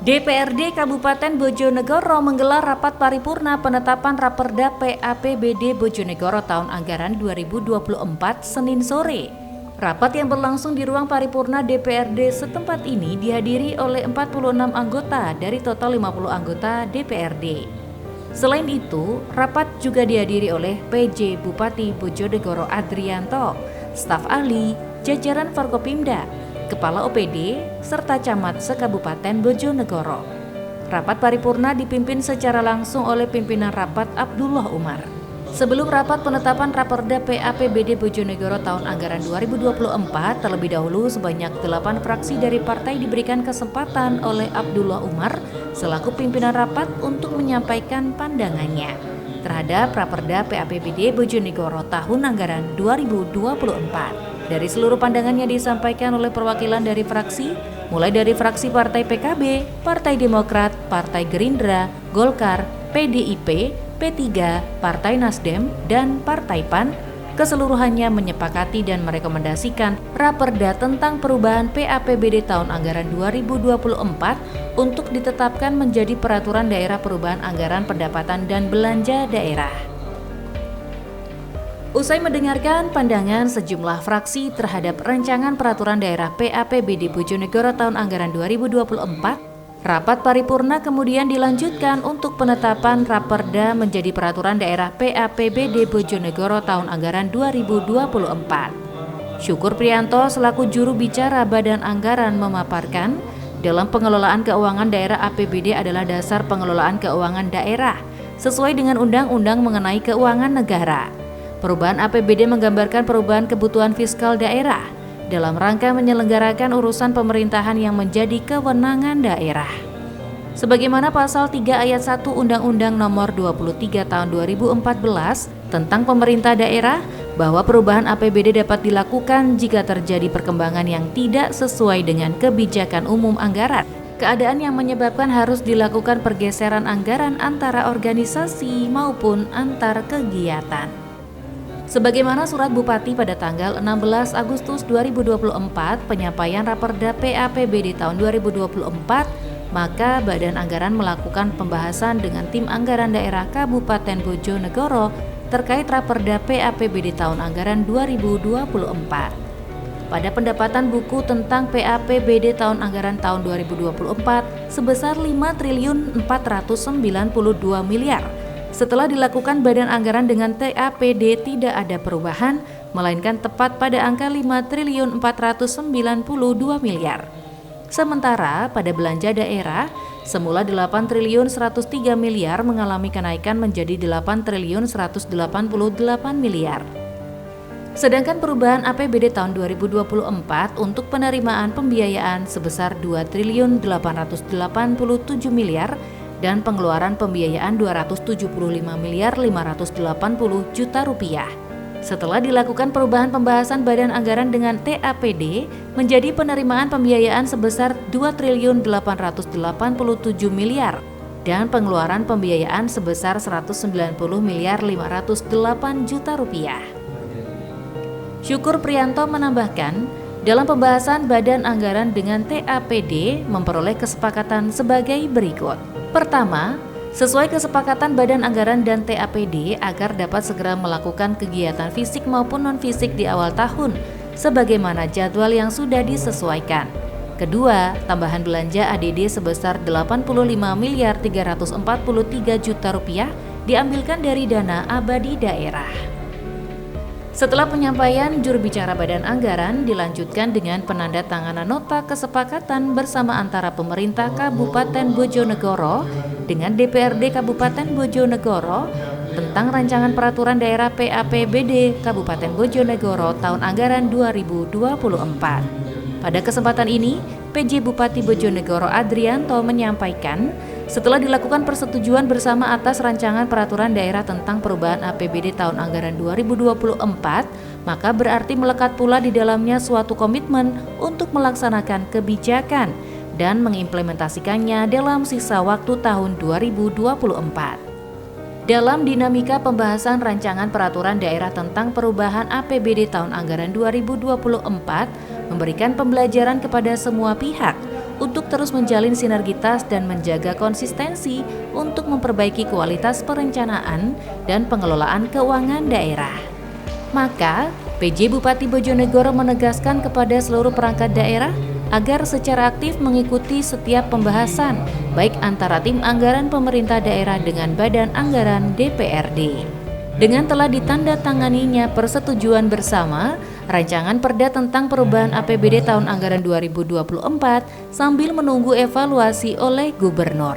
DPRD Kabupaten Bojonegoro menggelar rapat paripurna penetapan Raperda PAPBD Bojonegoro tahun anggaran 2024 Senin sore. Rapat yang berlangsung di ruang paripurna DPRD setempat ini dihadiri oleh 46 anggota dari total 50 anggota DPRD. Selain itu, rapat juga dihadiri oleh PJ Bupati Bojonegoro Adrianto, staf ahli, jajaran Forkopimda, Kepala OPD, serta camat se-Kabupaten Bojonegoro. Rapat paripurna dipimpin secara langsung oleh pimpinan rapat Abdullah Umar. Sebelum rapat penetapan Raperda PAPBD Bojonegoro tahun anggaran 2024, terlebih dahulu sebanyak 8 fraksi dari partai diberikan kesempatan oleh Abdullah Umar selaku pimpinan rapat untuk menyampaikan pandangannya terhadap Raperda PAPBD Bojonegoro tahun anggaran 2024. Dari seluruh pandangannya disampaikan oleh perwakilan dari fraksi, mulai dari fraksi Partai PKB, Partai Demokrat, Partai Gerindra, Golkar, PDIP, P3, Partai Nasdem, dan Partai PAN, keseluruhannya menyepakati dan merekomendasikan Raperda tentang perubahan PAPBD tahun anggaran 2024 untuk ditetapkan menjadi Peraturan Daerah Perubahan Anggaran Pendapatan dan Belanja Daerah. Usai mendengarkan pandangan sejumlah fraksi terhadap rancangan peraturan daerah PAPBD Bojonegoro tahun anggaran 2024, rapat paripurna kemudian dilanjutkan untuk penetapan Raperda menjadi peraturan daerah PAPBD Bojonegoro tahun anggaran 2024. Syukur Priyanto selaku juru bicara Badan Anggaran memaparkan, dalam pengelolaan keuangan daerah APBD adalah dasar pengelolaan keuangan daerah sesuai dengan Undang-Undang mengenai Keuangan Negara. Perubahan APBD menggambarkan perubahan kebutuhan fiskal daerah dalam rangka menyelenggarakan urusan pemerintahan yang menjadi kewenangan daerah. Sebagaimana pasal 3 ayat 1 Undang-Undang Nomor 23 Tahun 2014 tentang pemerintah daerah, bahwa perubahan APBD dapat dilakukan jika terjadi perkembangan yang tidak sesuai dengan kebijakan umum anggaran. Keadaan yang menyebabkan harus dilakukan pergeseran anggaran antara organisasi maupun antar kegiatan. Sebagaimana surat Bupati pada tanggal 16 Agustus 2024 penyampaian Raperda PAPBD tahun 2024, maka Badan Anggaran melakukan pembahasan dengan tim anggaran daerah Kabupaten Bojonegoro terkait Raperda PAPBD tahun anggaran 2024. Pada pendapatan buku tentang PAPBD tahun anggaran tahun 2024 sebesar 5.492 miliar. Setelah dilakukan Badan Anggaran dengan TAPD tidak ada perubahan, melainkan tepat pada angka 5.492 miliar. Sementara pada belanja daerah, semula 8.103 miliar mengalami kenaikan menjadi 8.188 miliar. Sedangkan perubahan APBD tahun 2024 untuk penerimaan pembiayaan sebesar 2.887 miliar dan pengeluaran pembiayaan 275 miliar 580 juta rupiah. Setelah dilakukan perubahan pembahasan Badan Anggaran dengan TAPD menjadi penerimaan pembiayaan sebesar 2.887 miliar dan pengeluaran pembiayaan sebesar 190 miliar 508 juta rupiah. Syukur Priyanto menambahkan, dalam pembahasan Badan Anggaran dengan TAPD memperoleh kesepakatan sebagai berikut. Pertama, sesuai kesepakatan Badan Anggaran dan TAPD agar dapat segera melakukan kegiatan fisik maupun non-fisik di awal tahun, sebagaimana jadwal yang sudah disesuaikan. Kedua, tambahan belanja ADD sebesar 85 miliar 343 juta rupiah diambilkan dari dana abadi daerah. Setelah penyampaian juru bicara Badan Anggaran dilanjutkan dengan penandatanganan nota kesepakatan bersama antara pemerintah Kabupaten Bojonegoro dengan DPRD Kabupaten Bojonegoro tentang rancangan peraturan daerah PAPBD Kabupaten Bojonegoro tahun anggaran 2024. Pada kesempatan ini, PJ Bupati Bojonegoro Adrianto menyampaikan, setelah dilakukan persetujuan bersama atas rancangan peraturan daerah tentang perubahan APBD tahun anggaran 2024, maka berarti melekat pula di dalamnya suatu komitmen untuk melaksanakan kebijakan dan mengimplementasikannya dalam sisa waktu tahun 2024. Dalam dinamika pembahasan rancangan peraturan daerah tentang perubahan APBD tahun anggaran 2024, memberikan pembelajaran kepada semua pihak untuk terus menjalin sinergitas dan menjaga konsistensi untuk memperbaiki kualitas perencanaan dan pengelolaan keuangan daerah. Maka, PJ Bupati Bojonegoro menegaskan kepada seluruh perangkat daerah agar secara aktif mengikuti setiap pembahasan, baik antara tim anggaran pemerintah daerah dengan Badan Anggaran DPRD. Dengan telah ditandatanganinya persetujuan bersama, rancangan Perda tentang perubahan APBD tahun anggaran 2024 sambil menunggu evaluasi oleh Gubernur.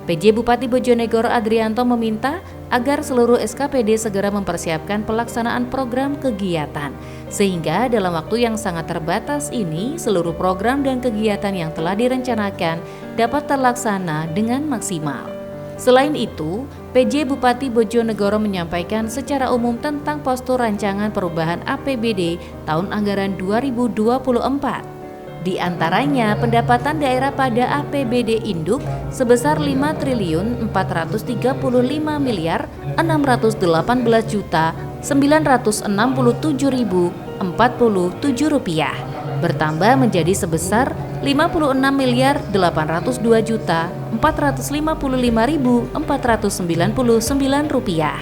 PJ Bupati Bojonegoro Adrianto meminta agar seluruh SKPD segera mempersiapkan pelaksanaan program kegiatan, sehingga dalam waktu yang sangat terbatas ini seluruh program dan kegiatan yang telah direncanakan dapat terlaksana dengan maksimal. Selain itu, PJ Bupati Bojonegoro menyampaikan secara umum tentang postur rancangan perubahan APBD tahun anggaran 2024. Di antaranya, pendapatan daerah pada APBD induk sebesar 5.418.967.047 rupiah, bertambah menjadi sebesar 56.802.455.499 rupiah.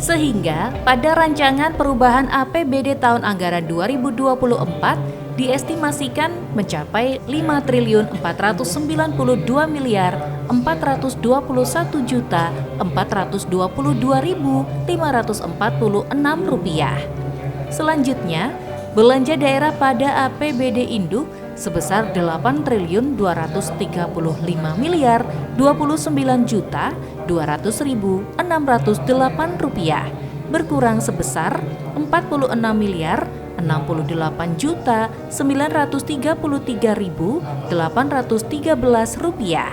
Sehingga pada rancangan perubahan APBD tahun anggaran 2024 diestimasikan mencapai 5.421.422.546 rupiah. Selanjutnya, belanja daerah pada APBD induk sebesar 8.235.029.200.608 rupiah, berkurang sebesar 46.068.933.813 rupiah.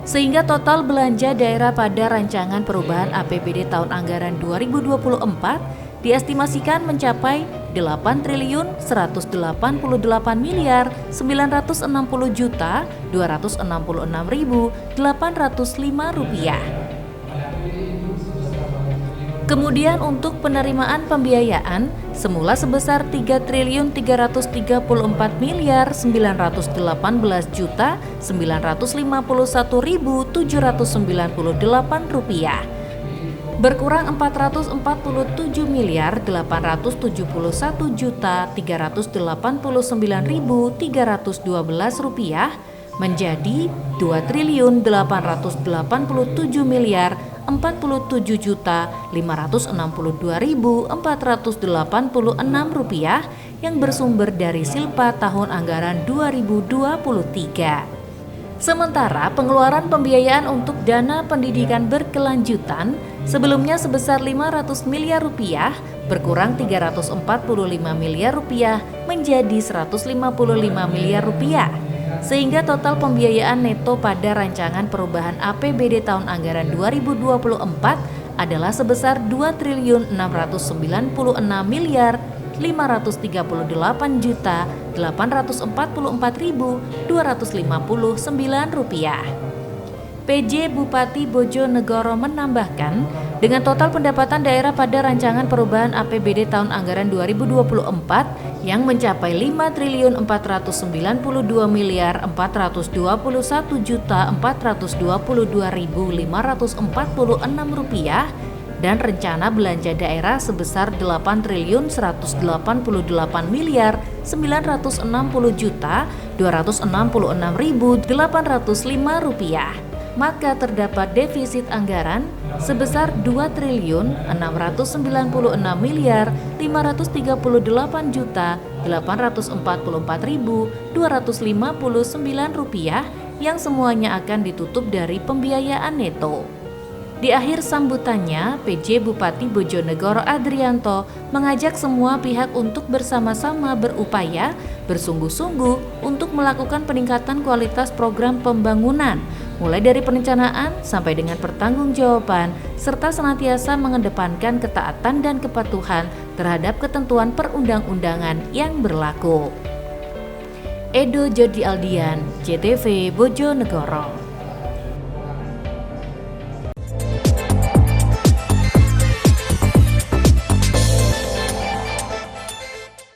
Sehingga total belanja daerah pada rancangan perubahan APBD tahun anggaran 2024 diestimasikan mencapai 8.188.260.266.805 rupiah. Kemudian untuk penerimaan pembiayaan semula sebesar 3.318.918.951.798 rupiah, berkurang 441.389.312 rupiah menjadi 2.847.562.486 rupiah yang bersumber dari Silpa tahun anggaran 2023. Sementara pengeluaran pembiayaan untuk dana pendidikan berkelanjutan sebelumnya sebesar 500 miliar rupiah berkurang 345 miliar rupiah menjadi 155 miliar rupiah. Sehingga total pembiayaan neto pada rancangan perubahan APBD tahun anggaran 2024 adalah sebesar 2.698.844.259 rupiah. PJ Bupati Bojonegoro menambahkan, dengan total pendapatan daerah pada rancangan perubahan APBD tahun anggaran 2024 yang mencapai 5.492.421.422.546 rupiah dan rencana belanja daerah sebesar 8.188.960.266.805 rupiah. Maka terdapat defisit anggaran sebesar 2.658.538.844.259 rupiah yang semuanya akan ditutup dari pembiayaan neto. Di akhir sambutannya, PJ Bupati Bojonegoro Adrianto mengajak semua pihak untuk bersama-sama berupaya bersungguh-sungguh untuk melakukan peningkatan kualitas program pembangunan, mulai dari perencanaan sampai dengan pertanggungjawaban, serta senantiasa mengedepankan ketaatan dan kepatuhan terhadap ketentuan perundang-undangan yang berlaku. Edo Jody Aldian, JTV Bojonegoro.